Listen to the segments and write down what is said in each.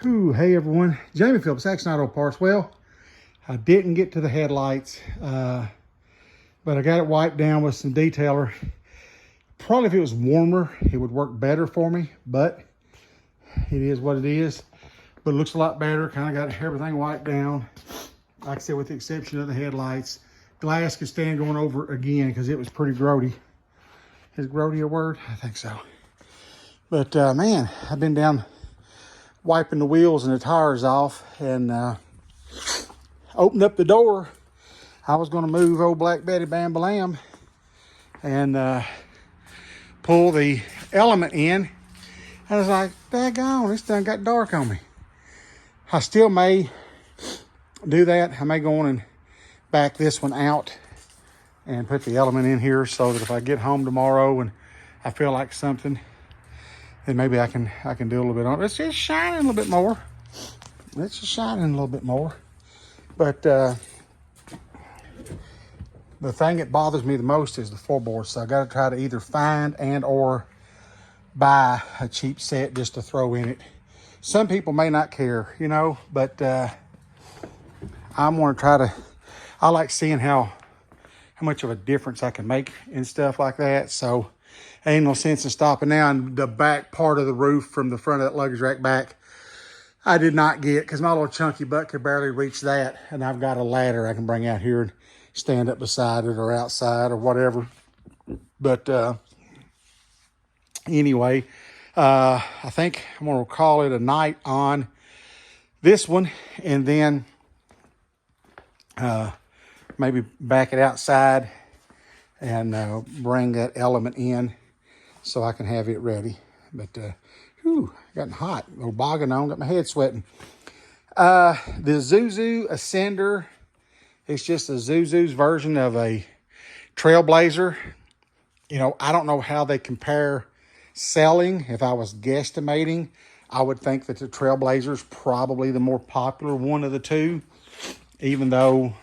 Hey everyone, Jamie Phillips, Action Auto Parts. Well, I didn't get to the headlights, but I got it wiped down with some detailer. Probably if it was warmer, it would work better for me, but it is what it is. But it looks a lot better. Kind of got everything wiped down. Like I said, with the exception of the headlights. Glass could stand going over again because it was pretty grody. Is grody a word? I think so. But man, I've been down wiping the wheels and the tires off and opened up the door. I was going to move old Black Betty Bam Balam and pull the Element in. I was like, daggone, this done got dark on me. I still may do that. I may go on and back this one out and put the Element in here so that if I get home tomorrow and I feel like something, then maybe I can do a little bit on it. It's just shining a little bit more. It's just shining a little bit more. But the thing that bothers me the most is the floorboard. So I got to try to either find and or buy a cheap set just to throw in it. Some people may not care, you know, but I'm going to try to. I like seeing how much of a difference I can make and stuff like that. So ain't no sense in stopping now. And the back part of the roof from the front of that luggage rack back, I did not get because my little chunky butt could barely reach that. And I've got a ladder I can bring out here and stand up beside it or outside or whatever. But anyway, I think I'm going to call it a night on this one. And then maybe back it outside and bring that Element in so I can have it ready. But gotten hot. Little bogging on, got my head sweating. The Zuzu Ascender, it's just a Zuzu's version of a Trailblazer. You know, I don't know how they compare selling. If I was guesstimating, I would think that the Trailblazer is probably the more popular one of the two, even though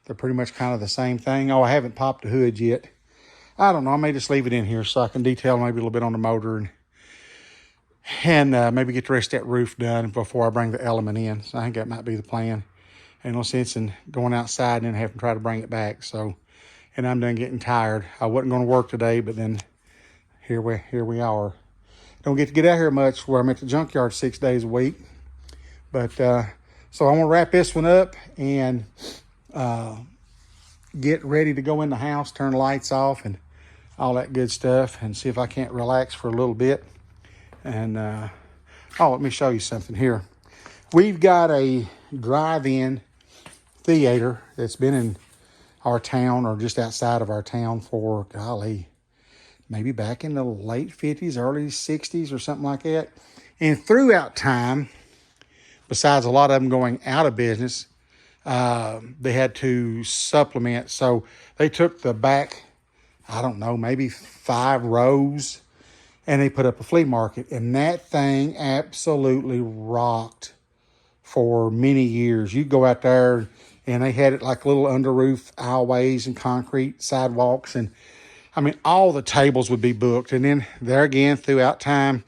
they're pretty much kind of the same thing. Oh, I haven't popped the hood yet. I don't know. I may just leave it in here so I can detail maybe a little bit on the motor and maybe get the rest of that roof done before I bring the Element in. So I think that might be the plan. Ain't no sense in going outside and then having to try to bring it back. So, and I'm done getting tired. I wasn't going to work today, but then here we are. Don't get to get out here much where I'm at the junkyard 6 days a week. But so I'm gonna wrap this one up and get ready to go in the house, turn the lights off and all that good stuff, and see if I can't relax for a little bit. And let me show you something here. We've got a drive-in theater that's been in our town or just outside of our town for, golly, maybe back in the late 50s, early 60s or something like that. And throughout time, besides a lot of them going out of business, they had to supplement. So they took the back, I don't know, maybe 5 rows, and they put up a flea market. And that thing absolutely rocked for many years. You go out there and they had it like little under roof aisleways and concrete sidewalks. And I mean, all the tables would be booked. And then there again, throughout time,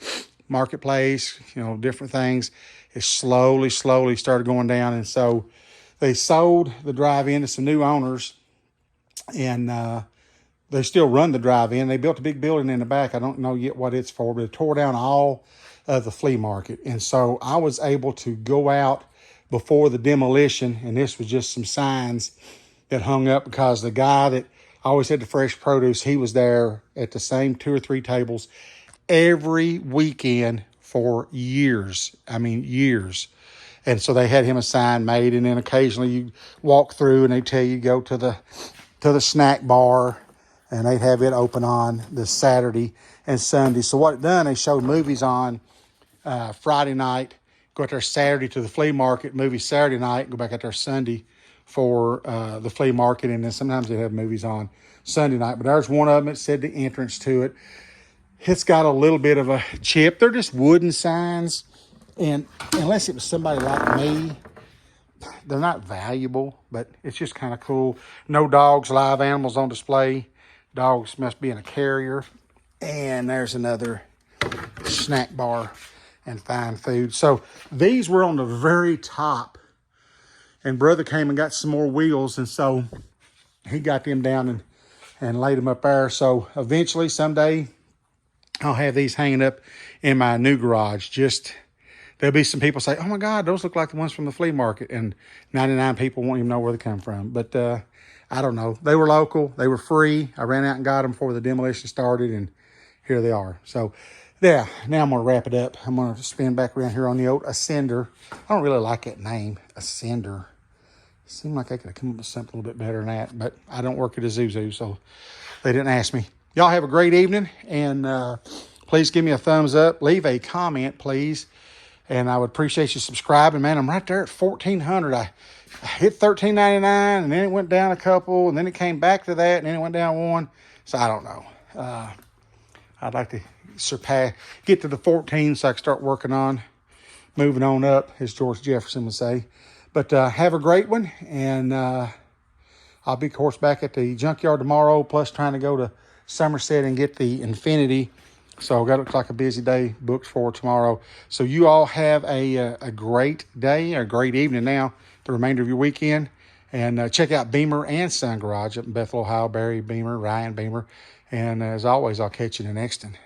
marketplace, you know, different things, it slowly started going down. And so they sold the drive-in to some new owners, and they still run the drive-in. They built a big building in the back. I don't know yet what it's for, but it tore down all of the flea market. And so I was able to go out before the demolition, and this was just some signs that hung up because the guy that always had the fresh produce, he was there at the same 2 or 3 tables every weekend for years. I mean, years. And so they had him a sign made, and then occasionally you walk through and they tell you go to the snack bar, and they'd have it open on the Saturday and Sunday. So what it done, they showed movies on Friday night, go out there Saturday to the flea market, movie Saturday night, go back out there Sunday for the flea market, and then sometimes they have movies on Sunday night. But there's one of them that said the entrance to it. It's got a little bit of a chip. They're just wooden signs, and unless it was somebody like me, they're not valuable, but it's just kind of cool. No dogs, live animals on display. Dogs must be in a carrier. And there's another snack bar. and find food. So these were on the very top, and brother came and got some more wheels, and so he got them down and laid them up there. So eventually someday I'll have these hanging up in my new garage. Just there'll be some people say, oh my God, those look like the ones from the flea market. And 99 people won't even know where they come from. But I don't know. They were local. They were free. I ran out and got them before the demolition started. And here they are. So yeah, now I'm going to wrap it up. I'm going to spin back around here on the old Ascender. I don't really like that name, Ascender. It seemed like I could have come up with something a little bit better than that. But I don't work at a Zuzu, so they didn't ask me. Y'all have a great evening. And please give me a thumbs up. Leave a comment, please. And I would appreciate you subscribing, man. I'm right there at 1,400. I hit $13.99, and then it went down a couple, and then it came back to that, and then it went down one. So I don't know. I'd like to get to the 14 so I can start working on moving on up, as George Jefferson would say. But have a great one, and I'll be, of course, back at the junkyard tomorrow, plus trying to go to Somerset and get the Infiniti. So that looks like a busy day booked for tomorrow. So you all have a great day, a great evening now, the remainder of your weekend. And check out Beamer and Son Garage up in Bethel, Ohio. Barry Beamer, Ryan Beamer. And as always, I'll catch you in the next one.